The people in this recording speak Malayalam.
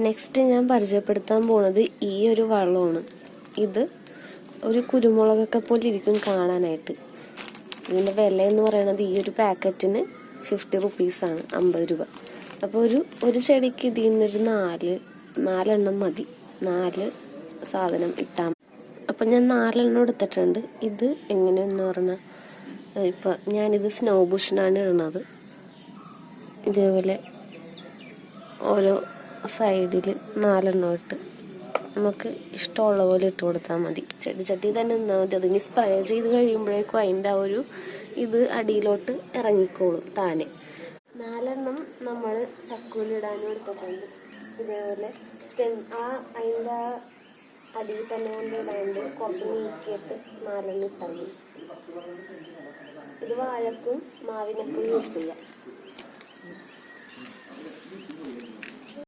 നെക്സ്റ്റ് ഞാൻ പരിചയപ്പെടുത്താൻ പോണത് ഈ ഒരു വളമാണ്. ഇത് ഒരു കുരുമുളകൊക്കെ പോലെ ഇരിക്കും കാണാനായിട്ട്. ഇതിൻ്റെ വില എന്ന് പറയുന്നത് ഈ ഒരു പാക്കറ്റിന് 50 റുപ്പീസാണ്, 50 രൂപ. അപ്പോൾ ഒരു ചെടിക്ക് ഇതിൽ നിന്നൊരു 4 മതി, 4 സാധനം ഇട്ടാൽ. അപ്പം ഞാൻ 4 എടുത്തിട്ടുണ്ട്. ഇത് എങ്ങനെയെന്ന് പറഞ്ഞാൽ, ഇപ്പം ഞാനിത് സ്നോ ബുഷിനാണ് ഇടുന്നത്. ഇതേപോലെ ഓരോ സൈഡിൽ 4 ഇട്ട് നമുക്ക് ഇഷ്ടമുള്ള പോലെ ഇട്ട് കൊടുത്താൽ മതി. ചട്ടി തന്നെ നിന്നാൽ മതി. അതിന് സ്പ്രേ ചെയ്ത് കഴിയുമ്പോഴേക്കും അതിൻ്റെ ഇത് അടിയിലോട്ട് ഇറങ്ങിക്കോളും താനെ. 4 നമ്മൾ സക്കൂലിടാനും എടുത്തിട്ടുണ്ട്. ഇതേപോലെ അതിൻ്റെ അടിയിൽ തന്നെ കൊണ്ട് ഇടാണ്ട് കുറച്ച് നീക്കിയിട്ട് 4 ഇട്ടാൽ മതി. ഇത് വാഴക്കും മാവിനൊക്കെ യൂസ് ചെയ്യാം.